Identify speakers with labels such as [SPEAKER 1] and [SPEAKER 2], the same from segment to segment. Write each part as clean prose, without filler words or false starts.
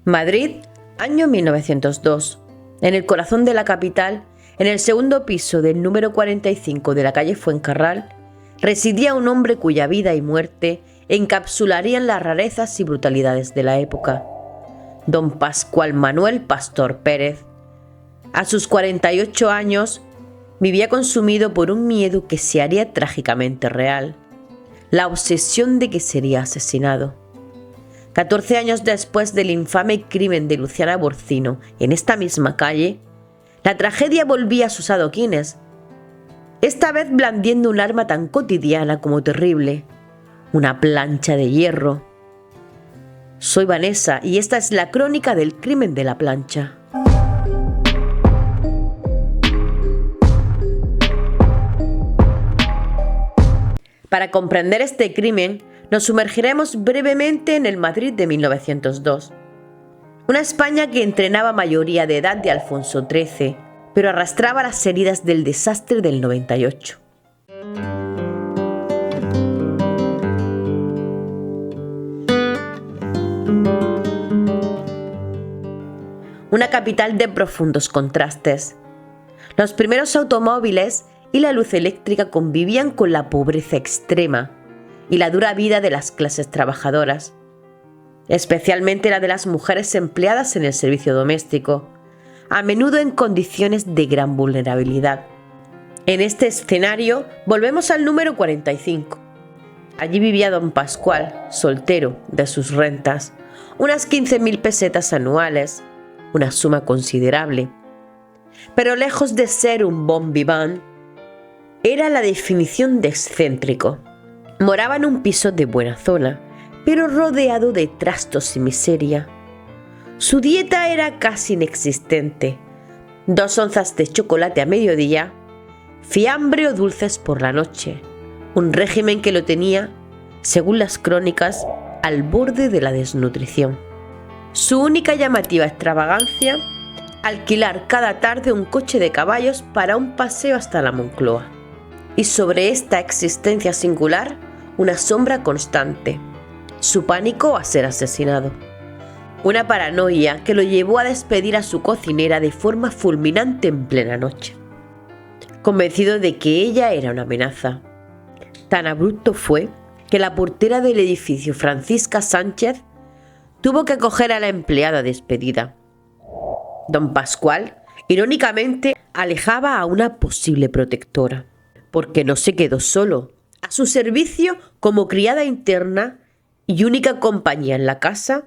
[SPEAKER 1] Madrid, año 1902. En el corazón de la capital, en el segundo piso del número 45 de la calle Fuencarral, residía un hombre cuya vida y muerte encapsularían las rarezas y brutalidades de la época. Don Pascual Manuel Pastor Pérez. A sus 48 años, vivía consumido por un miedo que se haría trágicamente real: la obsesión de que sería asesinado. 14 años después del infame crimen de Luciana Borcino en esta misma calle, la tragedia volvía a sus adoquines, esta vez blandiendo un arma tan cotidiana como terrible: una plancha de hierro. Soy Vanessa y esta es la crónica del crimen de la plancha. Para comprender este crimen, nos sumergiremos brevemente en el Madrid de 1902. Una España que entrenaba mayoría de edad de Alfonso XIII, pero arrastraba las heridas del desastre del 98. Una capital de profundos contrastes. Los primeros automóviles y la luz eléctrica convivían con la pobreza extrema y la dura vida de las clases trabajadoras, especialmente la de las mujeres empleadas en el servicio doméstico, a menudo en condiciones de gran vulnerabilidad. En este escenario volvemos al número 45. Allí vivía don Pascual, soltero, de sus rentas, unas 15.000 pesetas anuales, una suma considerable. Pero lejos de ser un bon vivant, era la definición de excéntrico. Moraba en un piso de buena zona, pero rodeado de trastos y miseria. Su dieta era casi inexistente: 2 onzas de chocolate a mediodía, fiambre o dulces por la noche, un régimen que lo tenía, según las crónicas, al borde de la desnutrición. Su única llamativa extravagancia: alquilar cada tarde un coche de caballos para un paseo hasta la Moncloa. Y sobre esta existencia singular, una sombra constante: su pánico a ser asesinado. Una paranoia que lo llevó a despedir a su cocinera de forma fulminante en plena noche, convencido de que ella era una amenaza. Tan abrupto fue que la portera del edificio, Francisca Sánchez, tuvo que acoger a la empleada despedida. Don Pascual, irónicamente, alejaba a una posible protectora, porque no se quedó solo. A su servicio como criada interna y única compañía en la casa,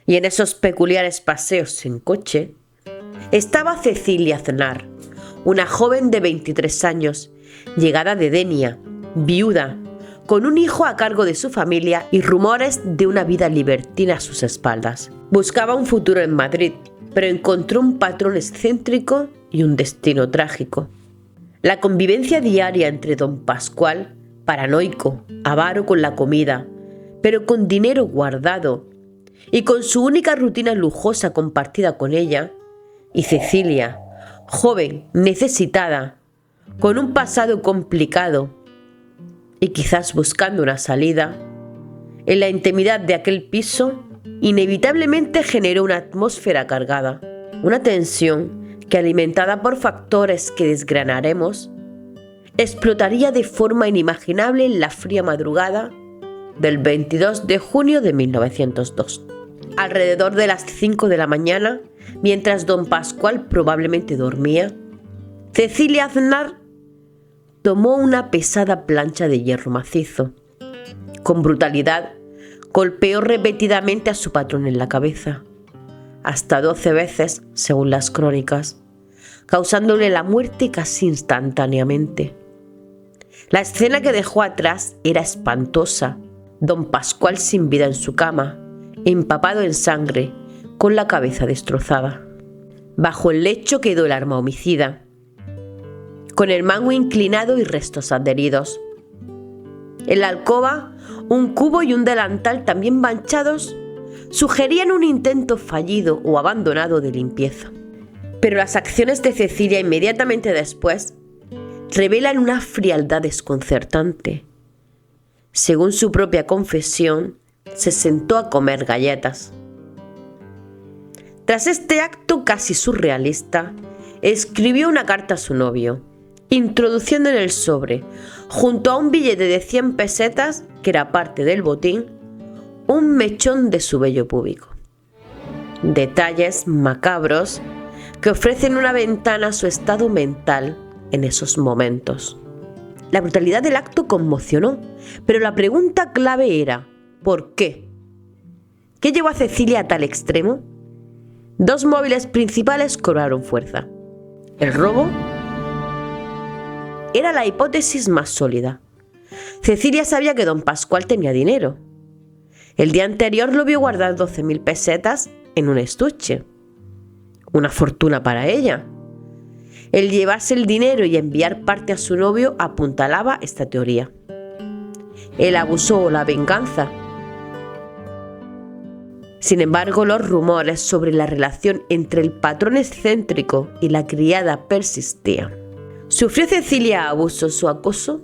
[SPEAKER 1] y en esos peculiares paseos en coche, estaba Cecilia Aznar, una joven de 23 años, llegada de Denia, viuda, con un hijo a cargo de su familia y rumores de una vida libertina a sus espaldas. Buscaba un futuro en Madrid, pero encontró un patrón excéntrico y un destino trágico. La convivencia diaria entre don Pascual, paranoico, avaro con la comida, pero con dinero guardado, y con su única rutina lujosa compartida con ella, y Cecilia, joven, necesitada, con un pasado complicado y quizás buscando una salida, en la intimidad de aquel piso, inevitablemente generó una atmósfera cargada, una tensión que, alimentada por factores que desgranaremos, explotaría de forma inimaginable en la fría madrugada del 22 de junio de 1902. Alrededor de las 5 de la mañana, mientras don Pascual probablemente dormía, Cecilia Aznar tomó una pesada plancha de hierro macizo. Con brutalidad, golpeó repetidamente a su patrón en la cabeza, hasta 12 veces, según las crónicas, causándole la muerte casi instantáneamente. La escena que dejó atrás era espantosa: don Pascual sin vida en su cama, empapado en sangre, con la cabeza destrozada. Bajo el lecho quedó el arma homicida, con el mango inclinado y restos adheridos. En la alcoba, un cubo y un delantal también manchados sugerían un intento fallido o abandonado de limpieza. Pero las acciones de Cecilia inmediatamente después revelan una frialdad desconcertante. Según su propia confesión, se sentó a comer galletas. Tras este acto casi surrealista, escribió una carta a su novio, introduciendo en el sobre, junto a un billete de 100 pesetas, que era parte del botín, un mechón de su vello púbico. Detalles macabros que ofrecen una ventana a su estado mental en esos momentos. La brutalidad del acto conmocionó, pero la pregunta clave era ¿por qué? ¿Qué llevó a Cecilia a tal extremo? Dos móviles principales cobraron fuerza. El robo era la hipótesis más sólida. Cecilia sabía que don Pascual tenía dinero. El día anterior lo vio guardar 12.000 pesetas en un estuche. Una fortuna para ella. El llevarse el dinero y enviar parte a su novio apuntalaba esta teoría. El abuso o la venganza. Sin embargo, los rumores sobre la relación entre el patrón excéntrico y la criada persistían. ¿Sufrió Cecilia abusos o acoso?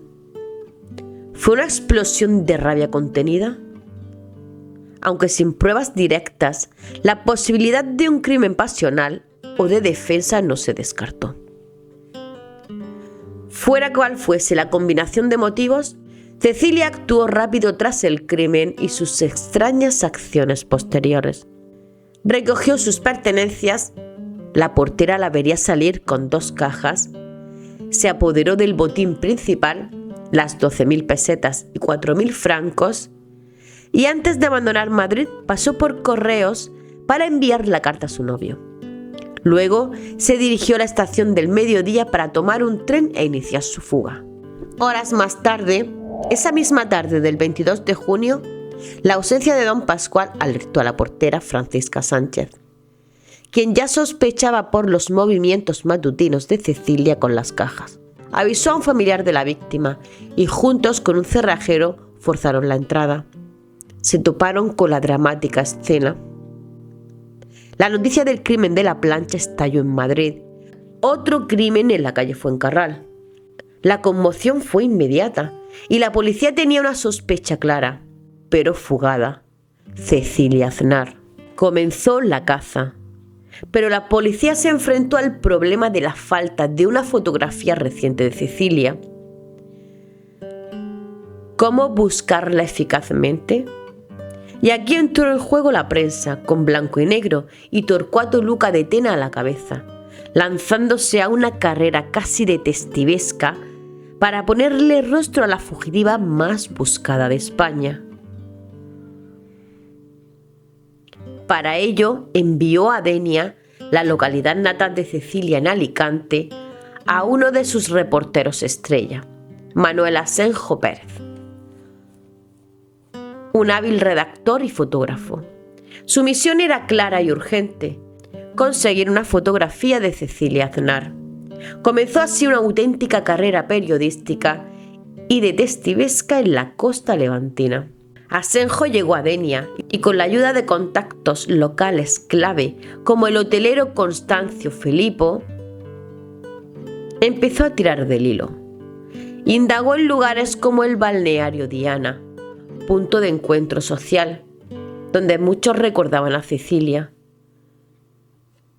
[SPEAKER 1] ¿Fue una explosión de rabia contenida? Aunque sin pruebas directas, la posibilidad de un crimen pasional o de defensa no se descartó. Fuera cual fuese la combinación de motivos, Cecilia actuó rápido tras el crimen y sus extrañas acciones posteriores. Recogió sus pertenencias, la portera la vería salir con 2 cajas, se apoderó del botín principal, las 12.000 pesetas y 4.000 francos, y antes de abandonar Madrid pasó por correos para enviar la carta a su novio. Luego se dirigió a la estación del mediodía para tomar un tren e iniciar su fuga. Horas más tarde, esa misma tarde del 22 de junio, la ausencia de don Pascual alertó a la portera Francisca Sánchez, quien ya sospechaba por los movimientos matutinos de Cecilia con las cajas. Avisó a un familiar de la víctima y juntos con un cerrajero forzaron la entrada. Se toparon con la dramática escena. La noticia del crimen de la plancha estalló en Madrid. Otro crimen en la calle Fuencarral. La conmoción fue inmediata y la policía tenía una sospecha clara, pero fugada: Cecilia Aznar. Comenzó la caza, pero la policía se enfrentó al problema de la falta de una fotografía reciente de Cecilia. ¿Cómo buscarla eficazmente? Y aquí entró en juego la prensa, con blanco y negro y Torcuato Luca de Tena a la cabeza, lanzándose a una carrera casi detectivesca para ponerle rostro a la fugitiva más buscada de España. Para ello envió a Denia, la localidad natal de Cecilia en Alicante, a uno de sus reporteros estrella, Manuel Asenjo Pérez, un hábil redactor y fotógrafo. Su misión era clara y urgente: conseguir una fotografía de Cecilia Aznar. Comenzó así una auténtica carrera periodística y detectivesca en la costa levantina. Asenjo llegó a Denia y con la ayuda de contactos locales clave como el hotelero Constancio Felipo, empezó a tirar del hilo. Indagó en lugares como el balneario Diana, punto de encuentro social, donde muchos recordaban a Cecilia.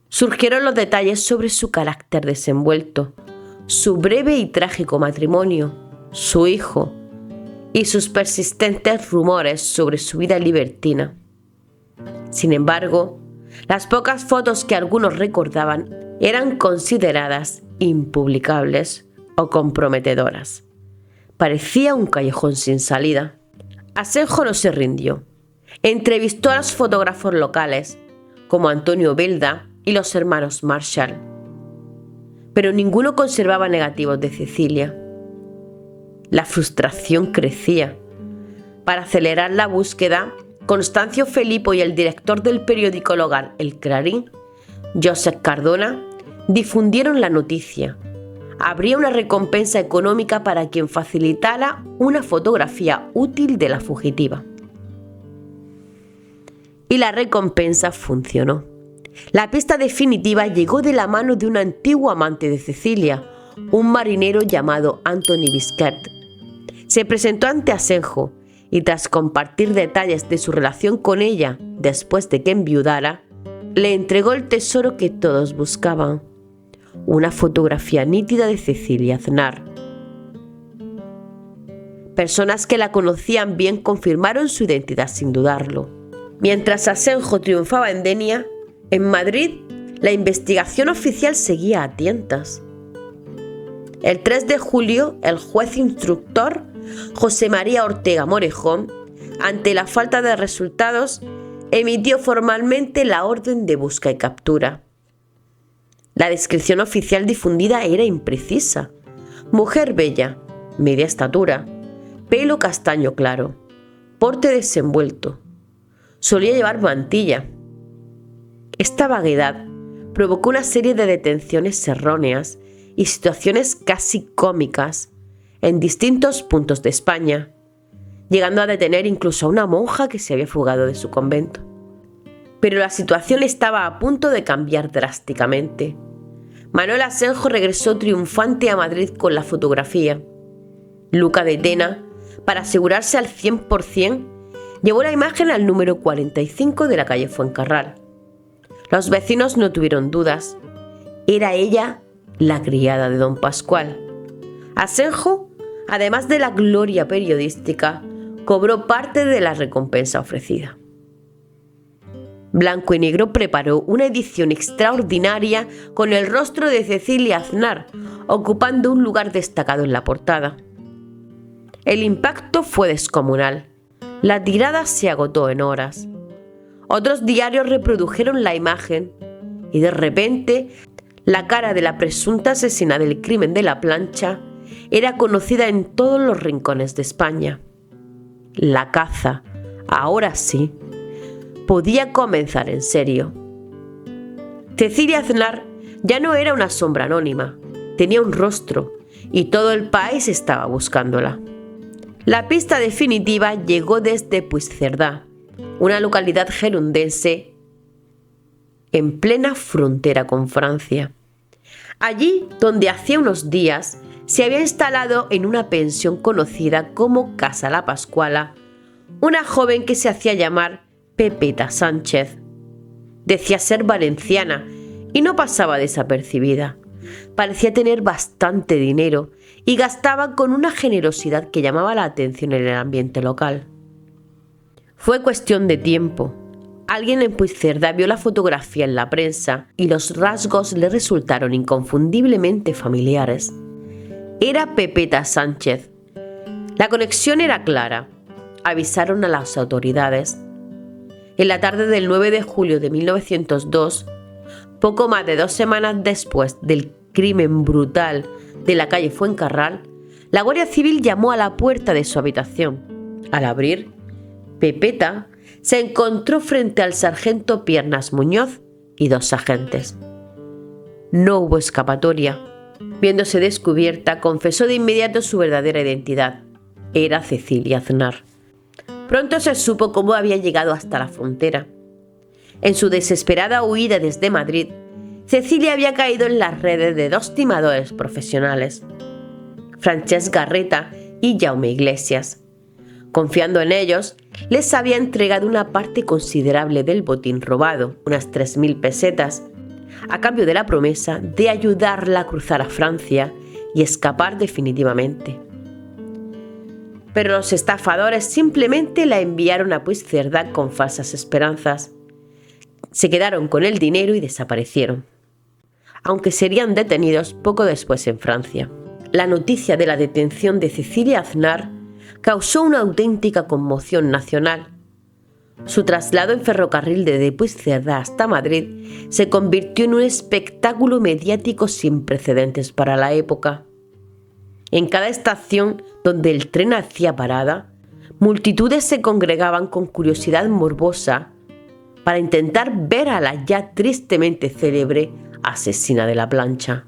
[SPEAKER 1] Surgieron los detalles sobre su carácter desenvuelto, su breve y trágico matrimonio, su hijo y sus persistentes rumores sobre su vida libertina. Sin embargo, las pocas fotos que algunos recordaban eran consideradas impublicables o comprometedoras. Parecía un callejón sin salida. Asenjo no se rindió. Entrevistó a los fotógrafos locales, como Antonio Belda y los hermanos Marshall, pero ninguno conservaba negativos de Cecilia. La frustración crecía. Para acelerar la búsqueda, Constancio Felipo y el director del periódico local El Clarín, Josep Cardona, difundieron la noticia. Habría una recompensa económica para quien facilitara una fotografía útil de la fugitiva. Y la recompensa funcionó. La pista definitiva llegó de la mano de un antiguo amante de Cecilia, un marinero llamado Anthony Bisquet. Se presentó ante Asenjo y tras compartir detalles de su relación con ella después de que enviudara, le entregó el tesoro que todos buscaban, una fotografía nítida de Cecilia Aznar. Personas que la conocían bien confirmaron su identidad sin dudarlo. Mientras Asenjo triunfaba en Denia, en Madrid, la investigación oficial seguía a tientas. El 3 de julio, el juez instructor José María Ortega Morejón, ante la falta de resultados, emitió formalmente la orden de busca y captura. La descripción oficial difundida era imprecisa. Mujer bella, media estatura, pelo castaño claro, porte desenvuelto. Solía llevar mantilla. Esta vaguedad provocó una serie de detenciones erróneas y situaciones casi cómicas en distintos puntos de España, llegando a detener incluso a una monja que se había fugado de su convento. Pero la situación estaba a punto de cambiar drásticamente. Manuel Asenjo regresó triunfante a Madrid con la fotografía. Luca de Tena, para asegurarse al 100%, llevó la imagen al número 45 de la calle Fuencarral. Los vecinos no tuvieron dudas. Era ella la criada de don Pascual. Asenjo, además de la gloria periodística, cobró parte de la recompensa ofrecida. Blanco y Negro preparó una edición extraordinaria con el rostro de Cecilia Aznar, ocupando un lugar destacado en la portada. El impacto fue descomunal. La tirada se agotó en horas. Otros diarios reprodujeron la imagen y de repente la cara de la presunta asesina del crimen de la plancha era conocida en todos los rincones de España. La caza, ahora sí, podía comenzar en serio. Cecilia Aznar ya no era una sombra anónima, tenía un rostro y todo el país estaba buscándola. La pista definitiva llegó desde Puigcerdá, una localidad gerundense en plena frontera con Francia. Allí, donde hacía unos días se había instalado en una pensión conocida como Casa La Pascuala, una joven que se hacía llamar Pepeta Sánchez. Decía ser valenciana y no pasaba desapercibida. Parecía tener bastante dinero y gastaba con una generosidad que llamaba la atención en el ambiente local. Fue cuestión de tiempo. Alguien en Puigcerdá vio la fotografía en la prensa y los rasgos le resultaron inconfundiblemente familiares. Era Pepeta Sánchez. La conexión era clara. Avisaron a las autoridades. En la tarde del 9 de julio de 1902, poco más de 2 semanas después del crimen brutal de la calle Fuencarral, la Guardia Civil llamó a la puerta de su habitación. Al abrir, Pepeta se encontró frente al sargento Piernas Muñoz y 2 agentes. No hubo escapatoria. Viéndose descubierta, confesó de inmediato su verdadera identidad. Era Cecilia Aznar. Pronto se supo cómo había llegado hasta la frontera. En su desesperada huida desde Madrid, Cecilia había caído en las redes de 2 timadores profesionales, Francesc Garreta y Jaume Iglesias. Confiando en ellos, les había entregado una parte considerable del botín robado, unas 3.000 pesetas, a cambio de la promesa de ayudarla a cruzar a Francia y escapar definitivamente. Pero los estafadores simplemente la enviaron a Puigcerdá con falsas esperanzas. Se quedaron con el dinero y desaparecieron, aunque serían detenidos poco después en Francia. La noticia de la detención de Cecilia Aznar causó una auténtica conmoción nacional. Su traslado en ferrocarril desde Puigcerdá hasta Madrid se convirtió en un espectáculo mediático sin precedentes para la época. En cada estación donde el tren hacía parada, multitudes se congregaban con curiosidad morbosa para intentar ver a la ya tristemente célebre asesina de la plancha.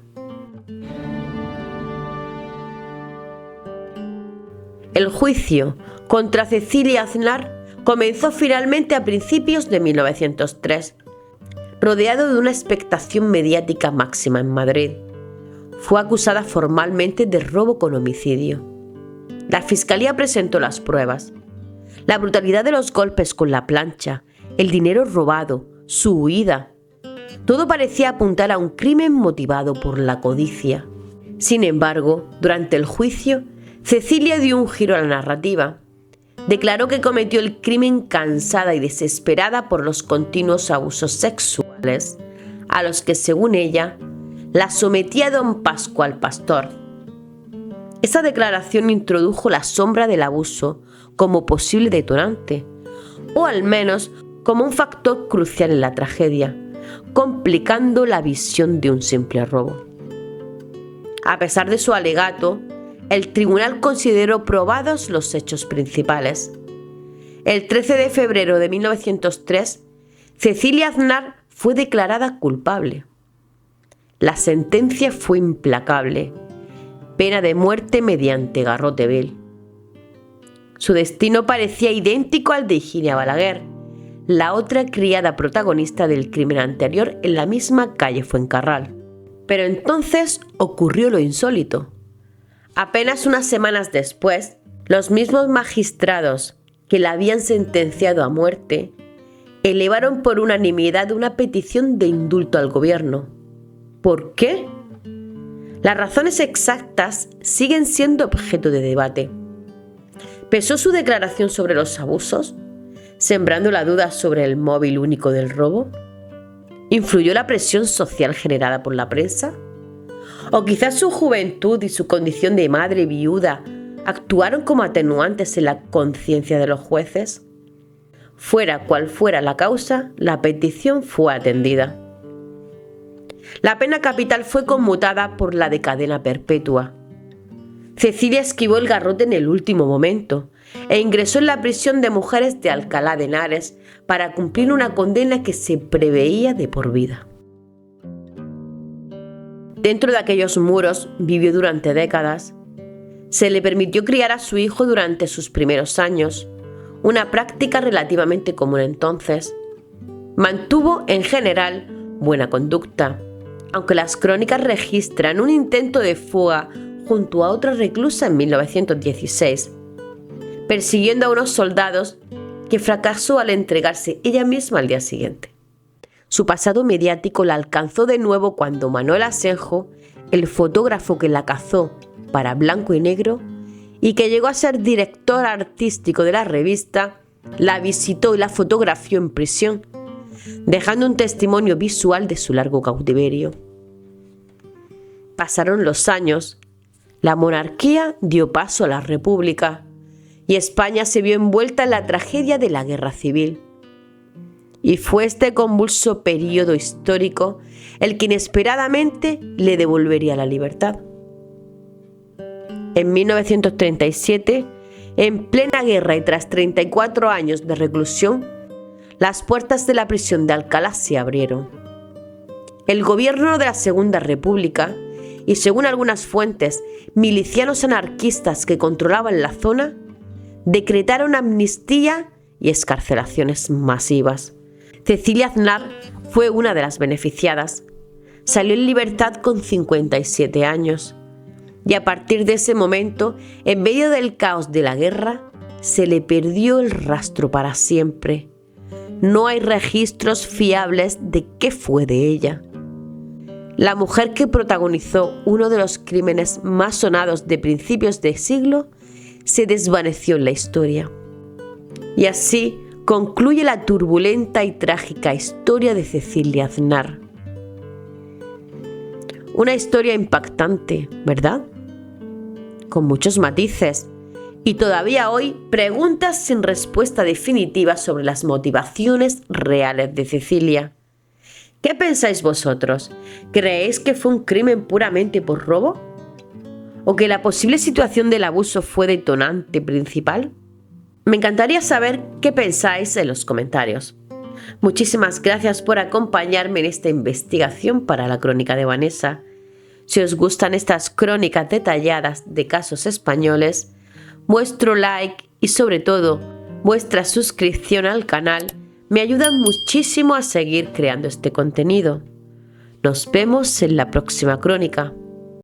[SPEAKER 1] El juicio contra Cecilia Aznar comenzó finalmente a principios de 1903, rodeado de una expectación mediática máxima en Madrid. Fue acusada formalmente de robo con homicidio. La fiscalía presentó las pruebas. La brutalidad de los golpes con la plancha, el dinero robado, su huida, Todo parecía apuntar a un crimen motivado por la codicia. Sin embargo, durante el juicio, Cecilia dio un giro a la narrativa. Declaró que cometió el crimen cansada y desesperada por los continuos abusos sexuales a los que, según ella, la sometía don Pascual Pastor. Esa declaración introdujo la sombra del abuso como posible detonante, o al menos como un factor crucial en la tragedia, complicando la visión de un simple robo. A pesar de su alegato, el tribunal consideró probados los hechos principales. El 13 de febrero de 1903, Cecilia Aznar fue declarada culpable. La sentencia fue implacable: pena de muerte mediante garrote vil. Su destino parecía idéntico al de Higinia Balaguer, la otra criada protagonista del crimen anterior en la misma calle Fuencarral. Pero entonces ocurrió lo insólito. Apenas unas semanas después, los mismos magistrados que la habían sentenciado a muerte elevaron por unanimidad una petición de indulto al gobierno. ¿Por qué? Las razones exactas siguen siendo objeto de debate. ¿Pesó su declaración sobre los abusos, sembrando la duda sobre el móvil único del robo? ¿Influyó la presión social generada por la prensa? ¿O quizás su juventud y su condición de madre viuda actuaron como atenuantes en la conciencia de los jueces? Fuera cual fuera la causa, la petición fue atendida. La pena capital fue conmutada por la de cadena perpetua. Cecilia esquivó el garrote en el último momento e ingresó en la prisión de mujeres de Alcalá de Henares para cumplir una condena que se preveía de por vida. Dentro de aquellos muros vivió durante décadas. Se le permitió criar a su hijo durante sus primeros años, una práctica relativamente común entonces. Mantuvo, en general, buena conducta, aunque las crónicas registran un intento de fuga junto a otra reclusa en 1916, persiguiendo a unos soldados, que fracasó al entregarse ella misma al día siguiente. Su pasado mediático la alcanzó de nuevo cuando Manuel Asenjo, el fotógrafo que la cazó para Blanco y Negro y que llegó a ser director artístico de la revista, la visitó y la fotografió en prisión, dejando un testimonio visual de su largo cautiverio. Pasaron los años, la monarquía dio paso a la república y España se vio envuelta en la tragedia de la Guerra Civil. Y fue este convulso período histórico el que inesperadamente le devolvería la libertad. En 1937, en plena guerra y tras 34 años de reclusión, las puertas de la prisión de Alcalá se abrieron. El gobierno de la Segunda República y, según algunas fuentes, milicianos anarquistas que controlaban la zona, decretaron amnistía y excarcelaciones masivas. Cecilia Aznar fue una de las beneficiadas. Salió en libertad con 57 años. Y a partir de ese momento, en medio del caos de la guerra, se le perdió el rastro para siempre. No hay registros fiables de qué fue de ella. La mujer que protagonizó uno de los crímenes más sonados de principios de siglo se desvaneció en la historia. Y así concluye la turbulenta y trágica historia de Cecilia Aznar. Una historia impactante, ¿verdad? Con muchos matices y todavía hoy preguntas sin respuesta definitiva sobre las motivaciones reales de Cecilia. ¿Qué pensáis vosotros? ¿Creéis que fue un crimen puramente por robo? ¿O que la posible situación del abuso fue detonante principal? Me encantaría saber qué pensáis en los comentarios. Muchísimas gracias por acompañarme en esta investigación para la Crónica de Vanessa. Si os gustan estas crónicas detalladas de casos españoles, vuestro like y sobre todo vuestra suscripción al canal me ayudan muchísimo a seguir creando este contenido. Nos vemos en la próxima crónica.